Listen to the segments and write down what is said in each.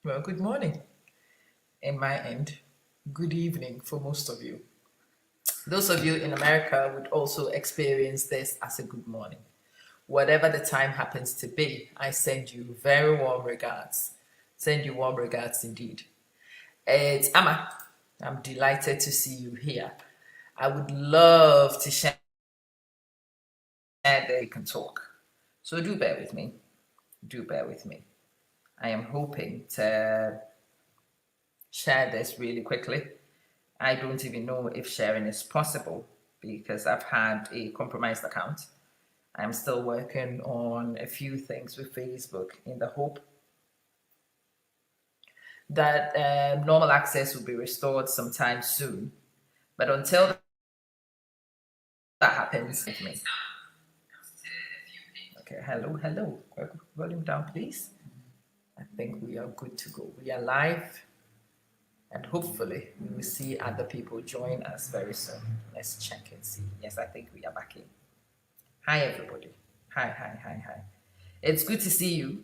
Well, good morning in my end. Good evening for most of you. Those of you in America would also experience this as a good morning. Whatever the time happens to be, I send you very warm regards. Send you warm regards indeed. It's Amma. I'm delighted to see you here. I would love to share that we can talk. So do bear with me. Do bear with me. I am hoping to share this really quickly. I don't even know if sharing is possible because I've had a compromised account. I'm still working on a few things with Facebook in the hope that normal access will be restored sometime soon. But until that happens, with me. Okay, hello. Volume down, please. I think we are good to go. We are live, and hopefully we will see other people join us very soon. Let's check and see. Yes, I think we are back in. Hi, everybody. Hi. It's good to see you.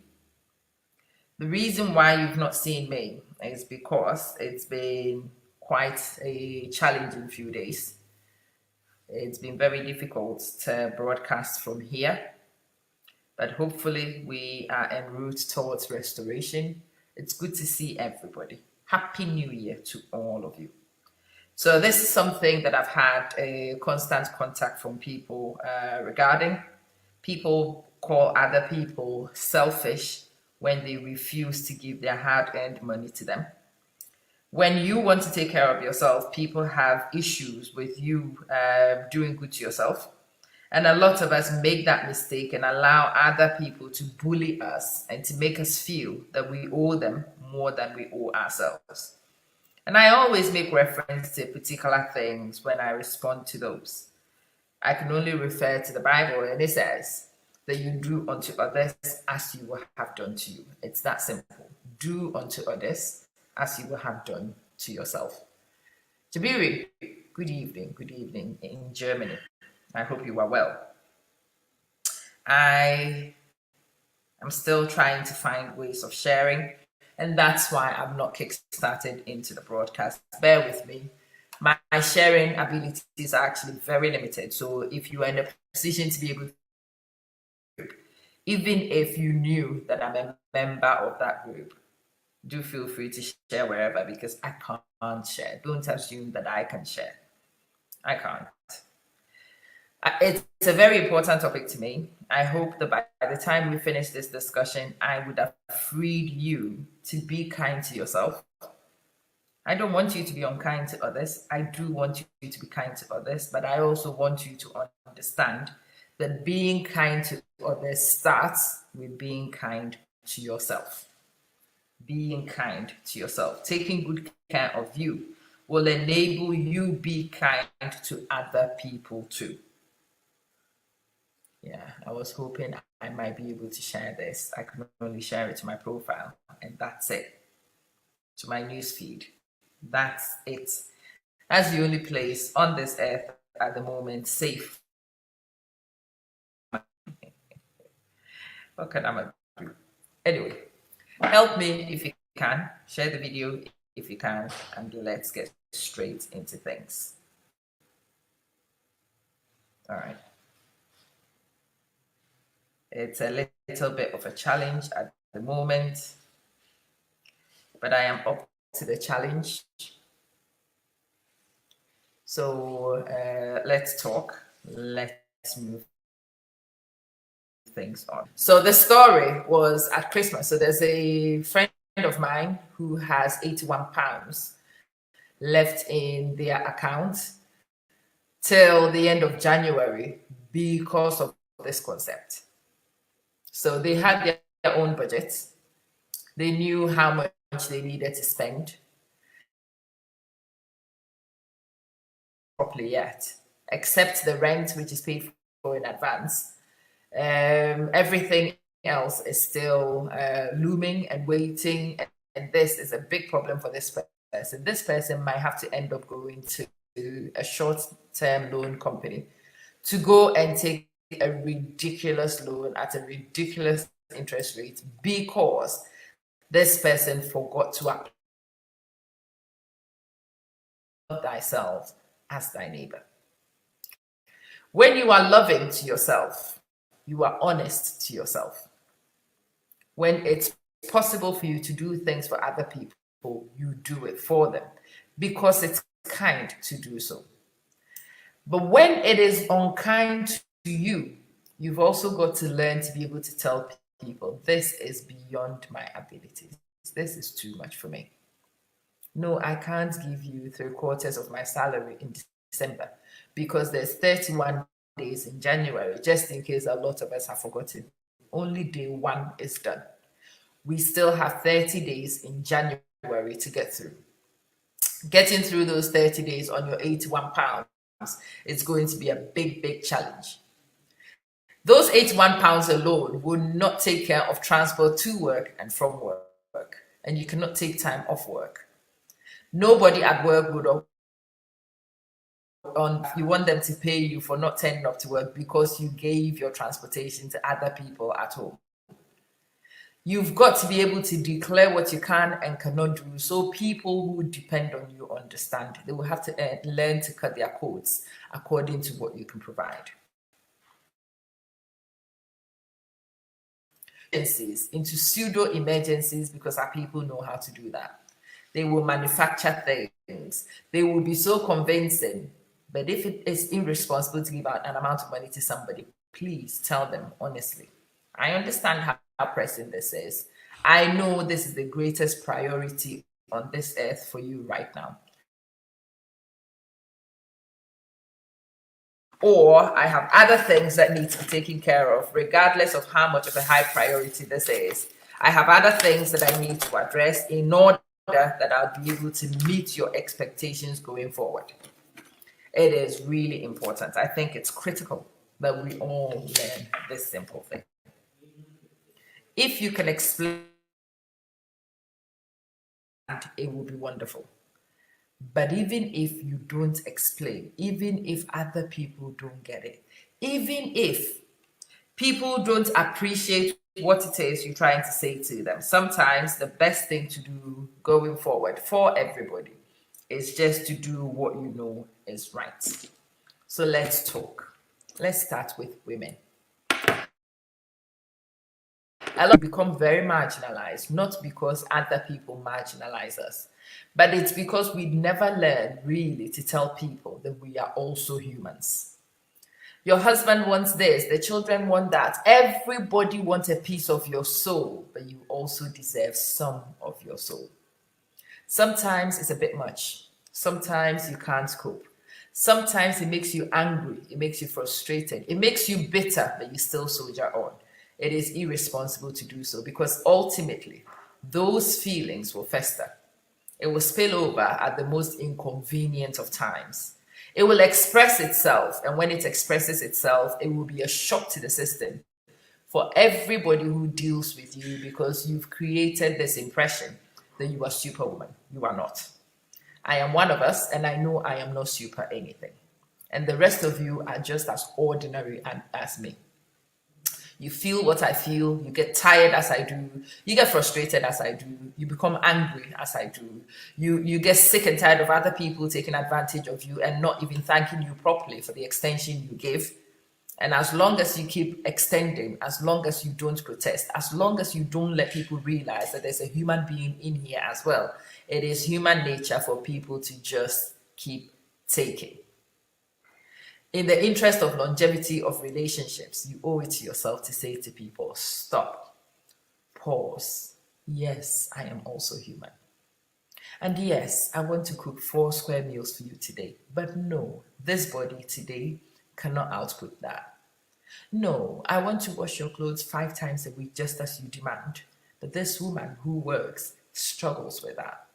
The reason why you've not seen me is because it's been quite a challenging few days. It's been very difficult to broadcast from here, but hopefully we are en route towards restoration. It's good to see everybody. Happy New Year to all of you. So this is something that I've had a constant contact from people regarding. People call other people selfish when they refuse to give their hard-earned money to them. When you want to take care of yourself, people have issues with you doing good to yourself. And a lot of us make that mistake and allow other people to bully us and to make us feel that we owe them more than we owe ourselves. And I always make reference to particular things when I respond to those. I can only refer to the Bible, and it says that you do unto others as you will have done to you. It's that simple. Do unto others as you will have done to yourself. Jabiri, good evening in Germany. I hope you are well. I am still trying to find ways of sharing, and that's why I'm not kick-started into the broadcast. Bear with me. My sharing abilities are actually very limited. So if you are in a position to be able to, even if you knew that I'm a member of that group, do feel free to share wherever because I can't share. Don't assume that I can share. I can't. It's a very important topic to me. I hope that by the time we finish this discussion, I would have freed you to be kind to yourself. I don't want you to be unkind to others. I do want you to be kind to others, but I also want you to understand that being kind to others starts with being kind to yourself. Being kind to yourself, taking good care of you will enable you be kind to other people too. Yeah, I was hoping I might be able to share this. I can only share it to my profile, and that's it. To my newsfeed. That's it. That's the only place on this earth at the moment safe. What can I do? Anyway, help me if you can. Share the video if you can, and let's get straight into things. All right. It's a little bit of a challenge at the moment, but I am up to the challenge. So let's talk. Let's move things on. So the story was at Christmas. So there's a friend of mine who has £81 left in their account till the end of January because of this concept. So they had their own budget. They knew how much they needed to spend properly yet, except the rent, which is paid for in advance. Everything else is still looming and waiting, and this is a big problem for this person. This person might have to end up going to a short-term loan company to go and take a ridiculous loan at a ridiculous interest rate because This person forgot to love thyself as thy neighbor. When you are loving to yourself, you are honest to yourself. When it's possible for you to do things for other people, you do it for them because it's kind to do so. But when it is unkind to you, you've also got to learn to be able to tell people, this is beyond my abilities. This is too much for me. No, I can't give you 3/4 of my salary in December because there's 31 days in January, just in case a lot of us have forgotten. Only day 1 is done. We still have 30 days in January to get through. Getting through those 30 days on your £81 is going to be a big, big challenge. Those £81 alone will not take care of transport to work and from work, and you cannot take time off work. Nobody at work would you want them to pay you for not turning up to work because you gave your transportation to other people at home. You've got to be able to declare what you can and cannot do so people who depend on you understand. They will have to learn to cut their coats according to what you can provide. Into pseudo emergencies because our people know how to do that. They will manufacture things. They will be so convincing. But if it is irresponsible to give out an amount of money to somebody, please tell them honestly. I understand how pressing this is. I know this is the greatest priority on this earth for you right now. Or I have other things that need to be taken care of, regardless of how much of a high priority this is. I have other things that I need to address in order that I'll be able to meet your expectations going forward. It is really important. I think it's critical that we all learn this simple thing. If you can explain, it will be wonderful. But even if you don't explain, even if other people don't get it, even if people don't appreciate what it is you're trying to say to them, sometimes the best thing to do going forward for everybody is just to do what you know is right. So let's talk. Let's start with women. A lot become very marginalized, not because other people marginalize us, but it's because we never learn really to tell people that we are also humans. Your husband wants this, the children want that. Everybody wants a piece of your soul, but you also deserve some of your soul. Sometimes it's a bit much. Sometimes you can't cope. Sometimes it makes you angry. It makes you frustrated. It makes you bitter, but you still soldier on. It is irresponsible to do so because ultimately those feelings will fester. It will spill over at the most inconvenient of times. It will express itself, and when it expresses itself, it will be a shock to the system for everybody who deals with you because you've created this impression that you are superwoman. You are not. I am one of us, and I know I am not super anything. And the rest of you are just as ordinary as me. You feel what I feel, you get tired as I do, you get frustrated as I do, you become angry as I do, you get sick and tired of other people taking advantage of you and not even thanking you properly for the extension you give. And as long as you keep extending, as long as you don't protest, as long as you don't let people realize that there's a human being in here as well, it is human nature for people to just keep taking. In the interest of longevity of relationships, you owe it to yourself to say to people, stop, pause. Yes, I am also human. And yes, I want to cook 4 square meals for you today. But no, this body today cannot output that. No, I want to wash your clothes 5 times a week just as you demand. But this woman who works struggles with that.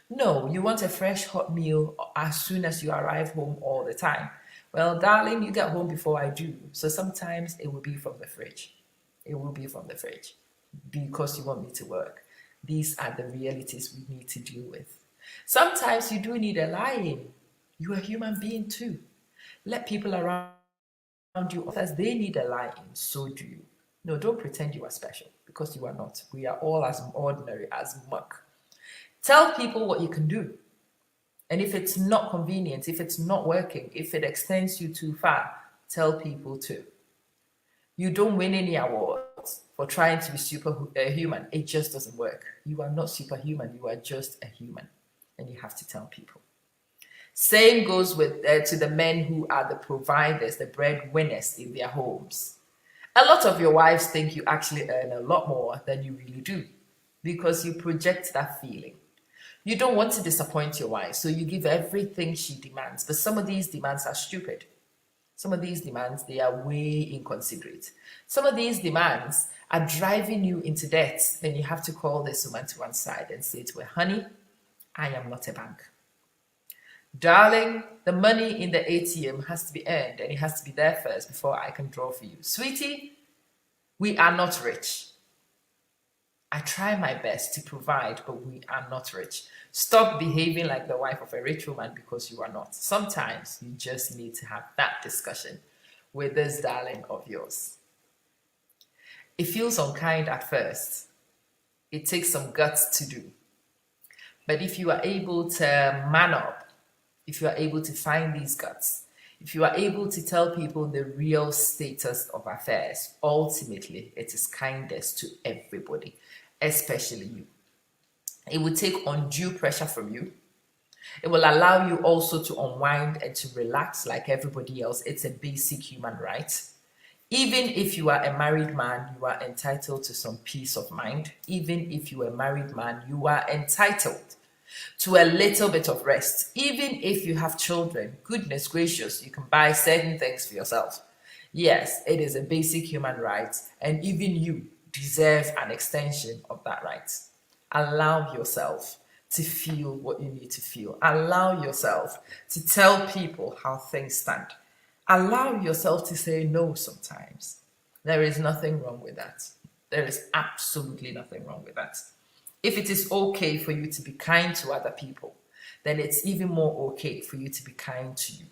No, you want a fresh hot meal as soon as you arrive home all the time. Well, darling, you get home before I do. So sometimes it will be from the fridge. It will be from the fridge because you want me to work. These are the realities we need to deal with. Sometimes you do need a lie-in. You're a human being too. Let people around you, as they need a lie-in, so do you. No, don't pretend you are special because you are not. We are all as ordinary as muck. Tell people what you can do. And if it's not convenient, if it's not working, if it extends you too far, tell people too. You don't win any awards for trying to be superhuman. It just doesn't work. You are not superhuman. You are just a human. And you have to tell people. Same goes with to the men who are the providers, the breadwinners in their homes. A lot of your wives think you actually earn a lot more than you really do because you project that feeling. You don't want to disappoint your wife, so you give everything she demands. But some of these demands are stupid. Some of these demands, they are way inconsiderate. Some of these demands are driving you into debt. Then you have to call this woman to one side and say to her, honey, I am not a bank. Darling, the money in the ATM has to be earned and it has to be there first before I can draw for you. Sweetie, we are not rich. I try my best to provide, but we are not rich. Stop behaving like the wife of a rich woman because you are not. Sometimes you just need to have that discussion with this darling of yours. It feels unkind at first. It takes some guts to do. But if you are able to man up, if you are able to find these guts, if you are able to tell people the real status of affairs, ultimately it is kindness to everybody, especially you. It will take undue pressure from you. It will allow you also to unwind and to relax like everybody else. It's a basic human right. Even if you are a married man, you are entitled to some peace of mind. Even if you are a married man, you are entitled to a little bit of rest. Even if you have children, goodness gracious, you can buy certain things for yourself. Yes, it is a basic human right, and even you deserve an extension of that right. Allow yourself to feel what you need to feel. Allow yourself to tell people how things stand. Allow yourself to say no sometimes. There is nothing wrong with that. There is absolutely nothing wrong with that. If it is okay for you to be kind to other people, then it's even more okay for you to be kind to you.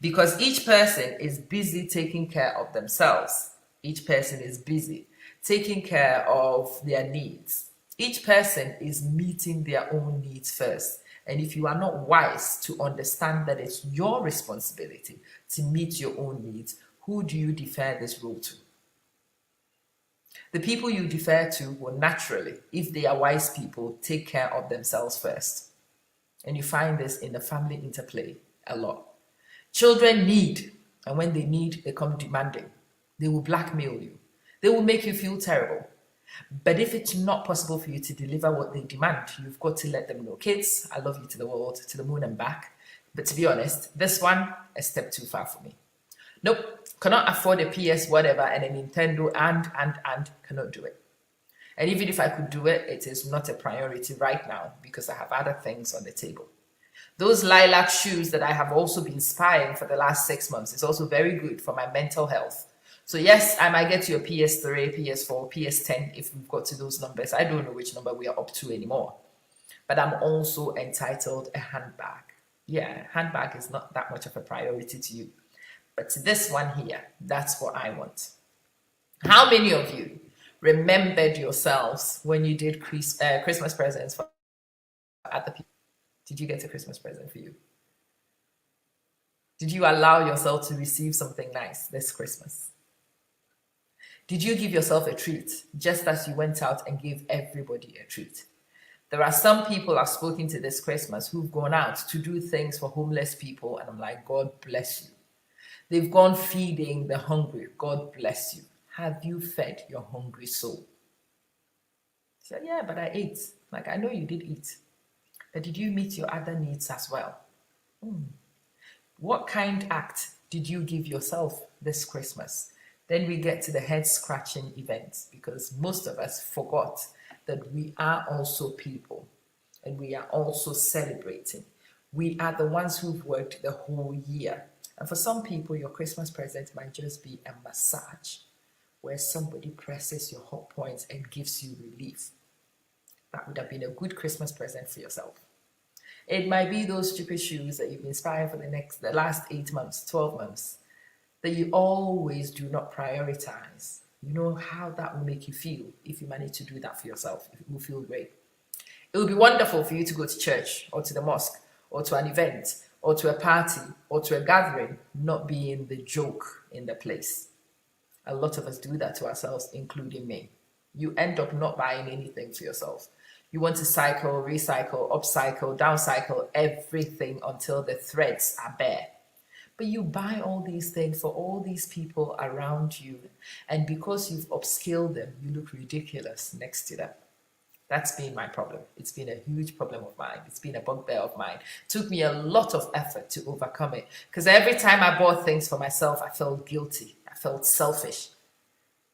Because each person is busy taking care of themselves. Each person is busy taking care of their needs. Each person is meeting their own needs first. And if you are not wise to understand that it's your responsibility to meet your own needs, who do you defer this role to? The people you defer to will naturally, if they are wise people, take care of themselves first. And you find this in the family interplay a lot. Children need, and when they need, they come demanding. They will blackmail you. They will make you feel terrible. But if it's not possible for you to deliver what they demand, you've got to let them know, kids, I love you to the world, to the moon and back. But to be honest, this one, a step too far for me. Nope, cannot afford a PS whatever and a Nintendo and cannot do it. And even if I could do it, it is not a priority right now because I have other things on the table. Those lilac shoes that I have also been spying for the last 6 months is also very good for my mental health. So yes, I might get you a PS3, PS4, PS10 if we've got to those numbers. I don't know which number we are up to anymore. But I'm also entitled a handbag. Yeah, handbag is not that much of a priority to you. But to this one here, that's what I want. How many of you remembered yourselves when you did Christmas presents for other people? Did you get a Christmas present for you? Did you allow yourself to receive something nice this Christmas? Did you give yourself a treat just as you went out and gave everybody a treat? There are some people I've spoken to this Christmas who've gone out to do things for homeless people, and I'm like, God bless you. They've gone feeding the hungry. God bless you. Have you fed your hungry soul? He said, yeah, but I ate. Like, I know you did eat. But did you meet your other needs as well? What kind act did you give yourself this Christmas? Then we get to the head-scratching events because most of us forgot that we are also people and we are also celebrating. We are the ones who've worked the whole year. And for some people, your Christmas present might just be a massage where somebody presses your hot points and gives you relief. That would have been a good Christmas present for yourself. It might be those stupid shoes that you've been inspired for the last 8 months, 12 months, that you always do not prioritize You know how that will make you feel if you manage to do that for yourself. It will feel great. It would be wonderful for you to go to church or to the mosque or to an event or to a party or to a gathering, not being the joke in the place. A lot of us do that to ourselves, including me. You end up not buying anything for yourself. You want to cycle, recycle, upcycle, downcycle everything until the threads are bare. But you buy all these things for all these people around you, and because you've upskilled them, you look ridiculous next to them. That's been my problem. It's been a huge problem of mine. It's been a bugbear of mine. It took me a lot of effort to overcome it. Because every time I bought things for myself, I felt guilty. I felt selfish.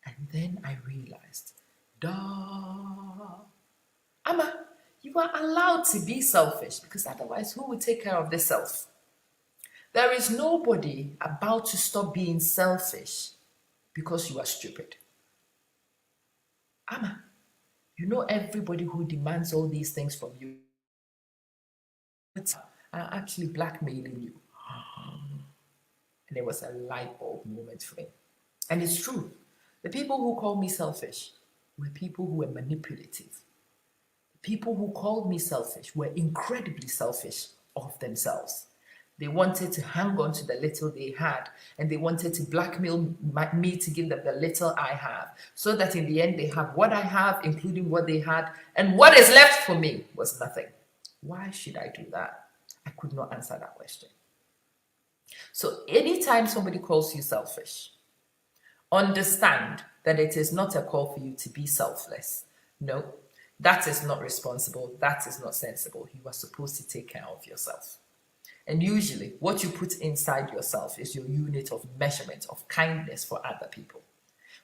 And then I realized, duh, Amma, you are allowed to be selfish, because otherwise, who will take care of this self? There is nobody about to stop being selfish because you are stupid. Amma, you know everybody who demands all these things from you are actually blackmailing you. And it was a light bulb moment for me. And it's true. The people who call me selfish were people who were manipulative. The people who called me selfish were incredibly selfish of themselves. They wanted to hang on to the little they had, and they wanted to blackmail me to give them the little I have, so that in the end they have what I have, including what they had, and what is left for me was nothing. Why should I do that? I could not answer that question. So anytime somebody calls you selfish, understand that it is not a call for you to be selfless. No, that is not responsible. That is not sensible. You are supposed to take care of yourself. And usually, what you put inside yourself is your unit of measurement of kindness for other people.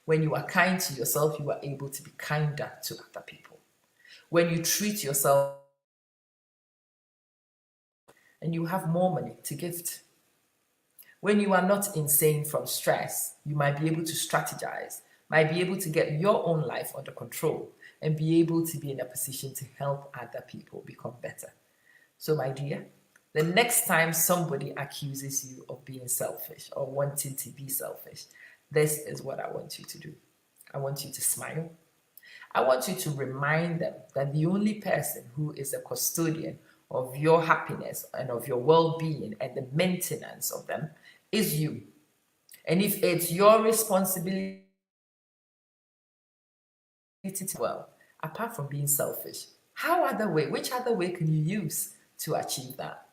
When you are kind to yourself, you are able to be kinder to other people. When you treat yourself, and you have more money to gift. When you are not insane from stress, you might be able to strategize, might be able to get your own life under control, and be able to be in a position to help other people become better. So, my dear, the next time somebody accuses you of being selfish or wanting to be selfish, this is what I want you to do. I want you to smile. I want you to remind them that the only person who is a custodian of your happiness and of your well-being and the maintenance of them is you. And if it's your responsibility to, well, apart from being selfish, which other way can you use to achieve that?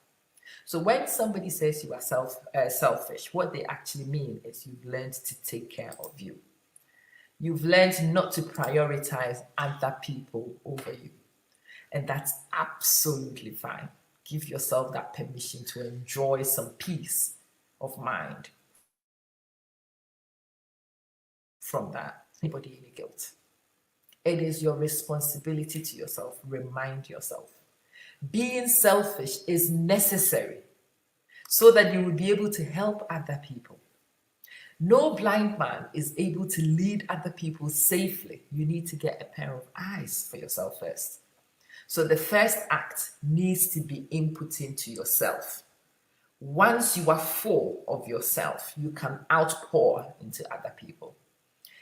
So when somebody says you are selfish, what they actually mean is you've learned to take care of you. You've learned not to prioritize other people over you. And that's absolutely fine. Give yourself that permission to enjoy some peace of mind from that. Anybody any guilt? It is your responsibility to yourself. Remind yourself. Being selfish is necessary so that you will be able to help other people. No blind man is able to lead other people safely. You need to get a pair of eyes for yourself first. So the first act needs to be input into yourself. Once you are full of yourself, you can outpour into other people.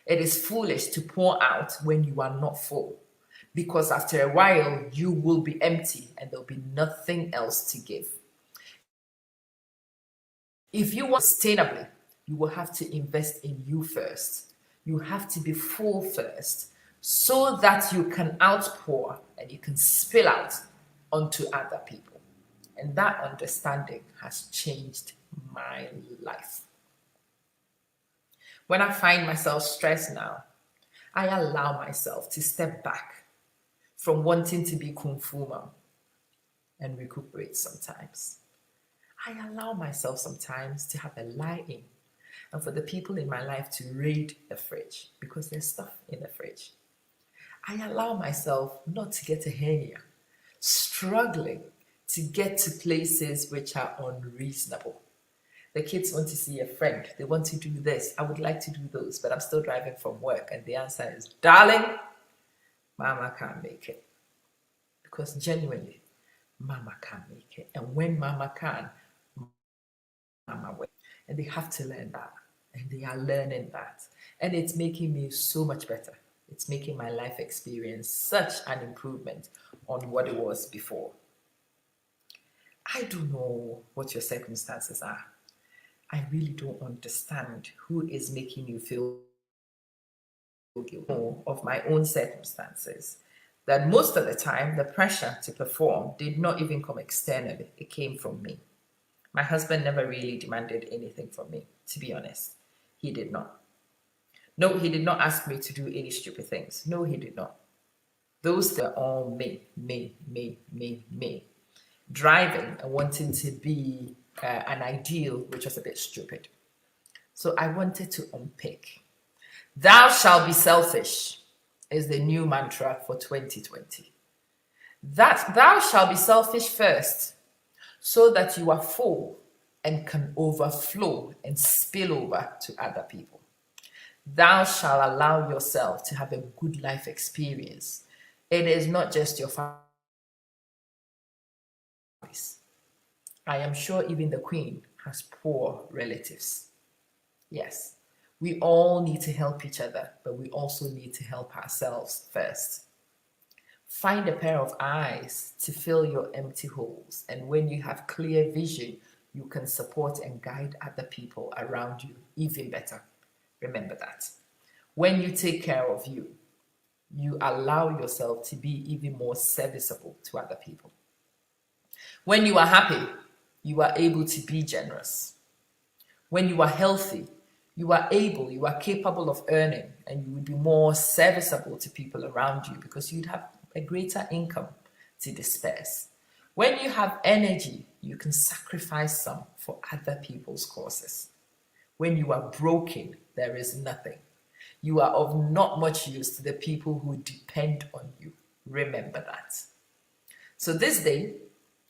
It is foolish to pour out when you are not full, because after a while, you will be empty and there'll be nothing else to give. If you want sustainably, you will have to invest in you first. You have to be full first so that you can outpour and you can spill out onto other people. And that understanding has changed my life. When I find myself stressed now, I allow myself to step back from wanting to be kung fu mom and recuperate sometimes. I allow myself sometimes to have a lie-in and for the people in my life to raid the fridge because there's stuff in the fridge. I allow myself not to get a hernia, struggling to get to places which are unreasonable. The kids want to see a friend. They want to do this. I would like to do those, but I'm still driving from work. And the answer is, darling, Mama can't make it. Because genuinely, Mama can't make it. And when Mama can, Mama will. And they have to learn that. And they are learning that. And it's making me so much better. It's making my life experience such an improvement on what it was before. I don't know what your circumstances are. I really don't understand who is making you feel guilty of my own circumstances. That most of the time, the pressure to perform did not even come externally, it came from me. My husband never really demanded anything from me, to be honest. He did not. No, he did not ask me to do any stupid things. No, he did not. Those are all me. Driving and wanting to be an ideal, which was a bit stupid. So I wanted to unpick. Thou shalt be selfish is the new mantra for 2020. That thou shalt be selfish first, so that you are full and can overflow and spill over to other people. Thou shalt allow yourself to have a good life experience. It is not just your families. I am sure even the Queen has poor relatives. Yes, we all need to help each other, but we also need to help ourselves first. Find a pair of eyes to fill your empty holes, and when you have clear vision, you can support and guide other people around you even better. Remember that. When you take care of you, you allow yourself to be even more serviceable to other people. When you are happy, you are able to be generous. When you are healthy, you are capable of earning, and you would be more serviceable to people around you because you'd have a greater income to disperse. When you have energy, you can sacrifice some for other people's causes. When you are broken, there is nothing. You are of not much use to the people who depend on you. Remember that. So this day,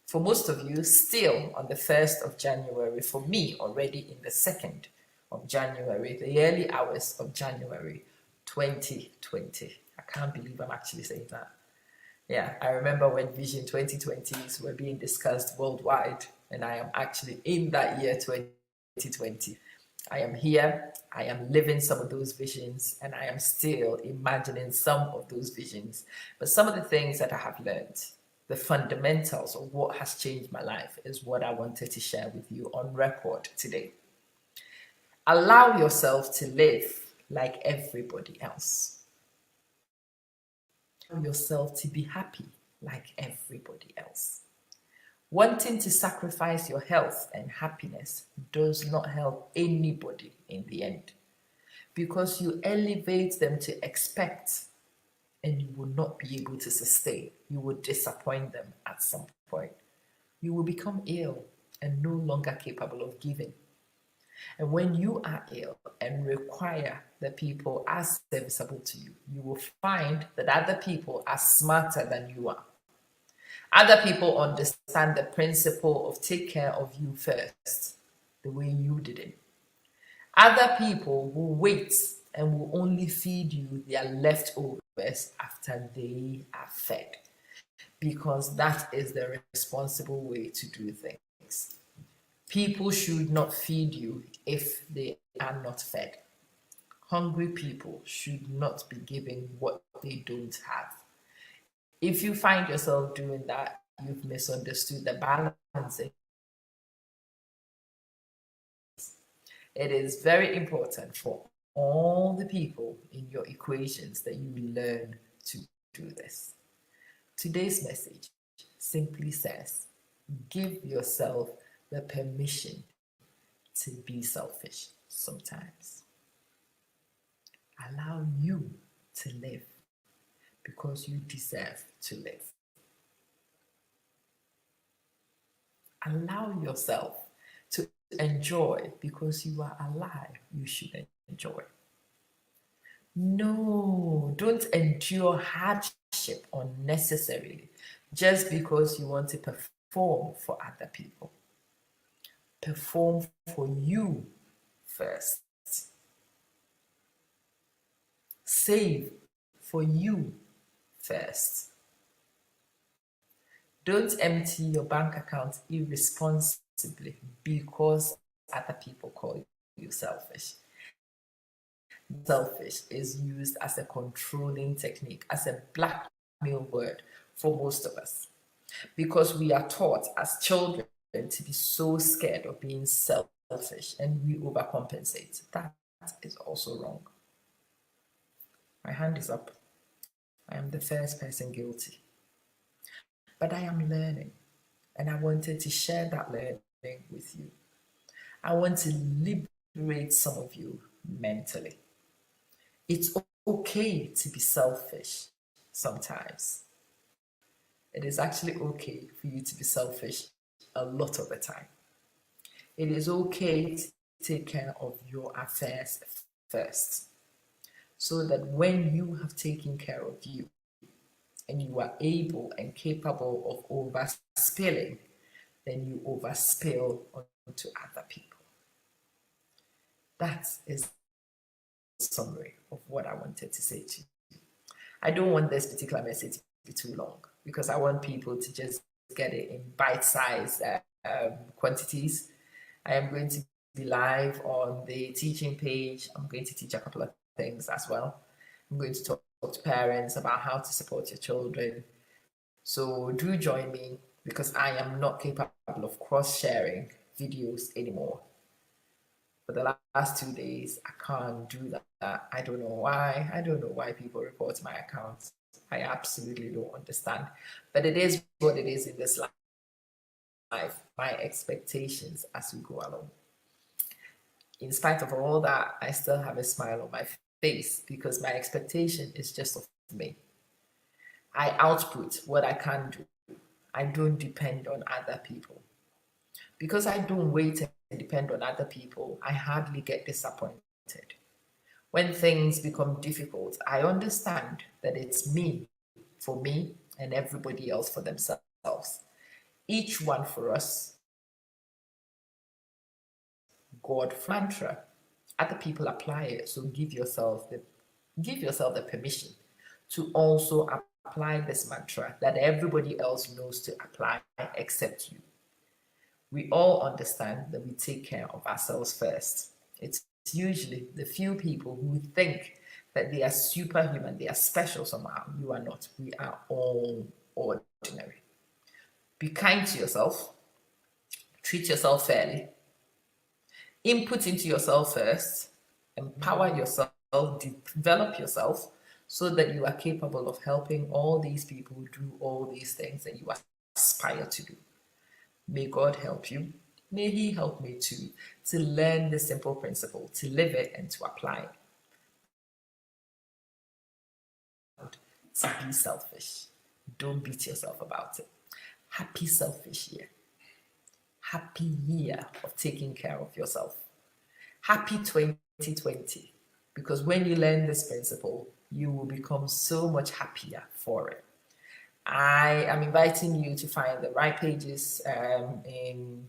for most of you, still on the 1st of January, for me already in the 2nd of January, the early hours of January 2020. I can't believe I'm actually saying that. Yeah, I remember when Vision 2020s were being discussed worldwide, and I am actually in that year 2020. I am here, I am living some of those visions, and I am still imagining some of those visions. But some of the things that I have learned, the fundamentals of what has changed my life, is what I wanted to share with you on record today. Allow yourself to live like everybody else. Allow yourself to be happy like everybody else. Wanting to sacrifice your health and happiness does not help anybody in the end, because you elevate them to expect and you will not be able to sustain. You will disappoint them at some point. You will become ill and no longer capable of giving. And when you are ill and require the people as serviceable to you, you will find that other people are smarter than you are. Other people understand the principle of take care of you first, the way you didn't. Other people will wait and will only feed you their leftovers after they are fed, because that is the responsible way to do things. People should not feed you if they are not fed. Hungry people should not be given what they don't have. If you find yourself doing that, you've misunderstood the balance. It is very important for all the people in your equations that you learn to do this. Today's message simply says, give yourself the permission to be selfish sometimes. Allow you to live because you deserve to live. Allow yourself to enjoy because you are alive. You should enjoy. No, don't endure hardship unnecessarily just because you want to perform for other people. Perform for you first. Save for you first. Don't empty your bank account irresponsibly because other people call you selfish. Selfish is used as a controlling technique, as a blackmail word for most of us, because we are taught as children to be so scared of being selfish and we overcompensate. That is also wrong. My hand is up. I am the first person guilty. But I am learning, and I wanted to share that learning with you. I want to liberate some of you mentally. It's okay to be selfish sometimes. It is actually okay for you to be selfish a lot of the time. It is okay to take care of your affairs first, so that when you have taken care of you and you are able and capable of overspilling, then you overspill onto other people. That is the summary of what I wanted to say to you. I don't want this particular message to be too long, because I want people to just get it in bite-sized quantities. I am going to be live on the teaching page. I'm going to teach a couple of things as well. I'm going to talk to parents about how to support your children. So do join me, because I am not capable of cross-sharing videos anymore. For the last 2 days, I can't do that. I don't know why. I don't know why people report my accounts. I absolutely don't understand. But it is what it is in this life. My expectations as we go along. In spite of all that, I still have a smile on my face, because my expectation is just of me. I output what I can do. I don't depend on other people. Because I don't wait and depend on other people, I hardly get disappointed. When things become difficult, I understand that it's me for me and everybody else for themselves. Each one for us. God mantra. Other people apply it, so give yourself the permission to also apply this mantra that everybody else knows to apply except you. We all understand that we take care of ourselves first. It's usually the few people who think that they are superhuman, they are special somehow. You are not. We are all ordinary. Be kind to yourself. Treat yourself fairly. Input into yourself first. Empower yourself. Develop yourself so that you are capable of helping all these people do all these things that you aspire to do. May God help you. May He help me too, to learn the simple principle, to live it and to apply it. To be selfish. Don't beat yourself about it. Happy selfish year. Happy year of taking care of yourself. Happy 2020. Because when you learn this principle, you will become so much happier for it. I am inviting you to find the right pages in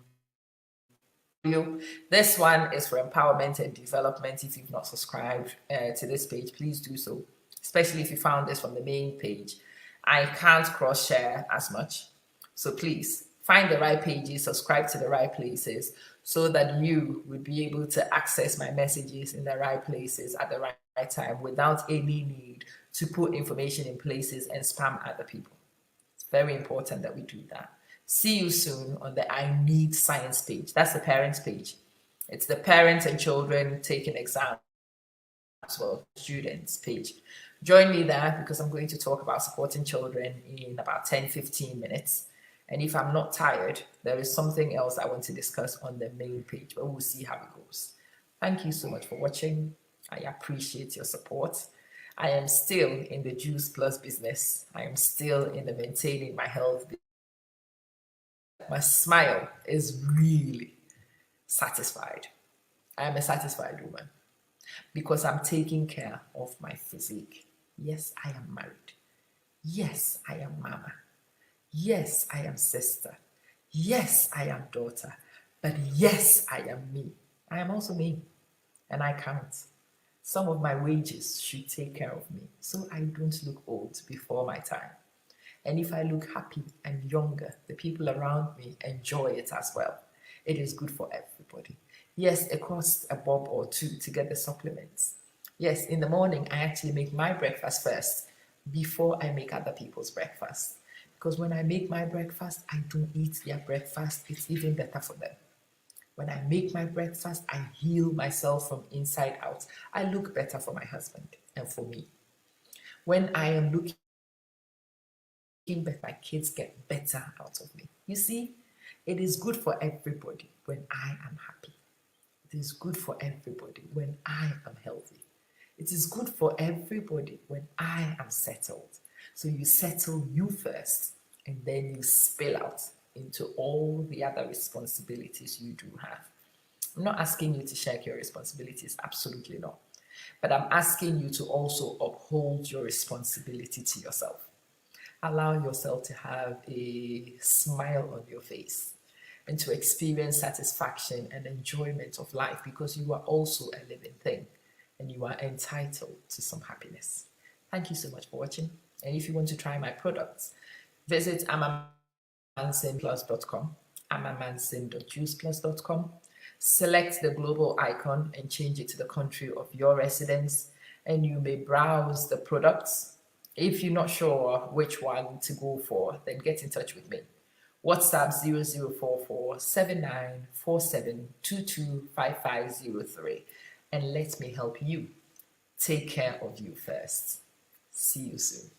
you. This one is for empowerment and development. If you've not subscribed to this page, please do so, especially if you found this from the main page. I can't cross share as much, so please find the right pages, subscribe to the right places, so that you would be able to access my messages in the right places at the right time without any need to put information in places and spam other people. It's very important that we do that. See you soon on the I Need Science page. That's the parents page. It's the parents and children taking exams as well, students page. Join me there, because I'm going to talk about supporting children in about 10-15 minutes. And if I'm not tired, there is something else I want to discuss on the main page, but we'll see how it goes. Thank you so much for watching. I appreciate your support. I am still in the Juice Plus business. I am still in the maintaining my health. My smile is really satisfied. I am a satisfied woman because I'm taking care of my physique. Yes, I am married. Yes, I am mama. Yes, I am sister. Yes, I am daughter. But yes, I am me. I am also me, and I count. Some of my wages should take care of me so I don't look old before my time. And if I look happy and younger, the people around me enjoy it as well. It is good for everybody. Yes, it costs a bob or two to get the supplements, Yes, in the morning, I actually make my breakfast first before I make other people's breakfast. Because when I make my breakfast, I don't eat their breakfast. It's even better for them. When I make my breakfast, I heal myself from inside out. I look better for my husband and for me. When I am looking better, my kids get better out of me. You see, it is good for everybody when I am happy. It is good for everybody when I am healthy. It is good for everybody when I am settled. So you settle you first, and then you spill out into all the other responsibilities you do have. I'm not asking you to shirk your responsibilities, absolutely not. But I'm asking you to also uphold your responsibility to yourself. Allow yourself to have a smile on your face and to experience satisfaction and enjoyment of life, because you are also a living thing and you are entitled to some happiness. Thank you so much for watching. And if you want to try my products, visit amamansinplus.com, amamansin.juiceplus.com. Select the global icon and change it to the country of your residence, and you may browse the products. If you're not sure which one to go for, then get in touch with me. WhatsApp 0044 7947 225503, and let me help you take care of you first. See you soon.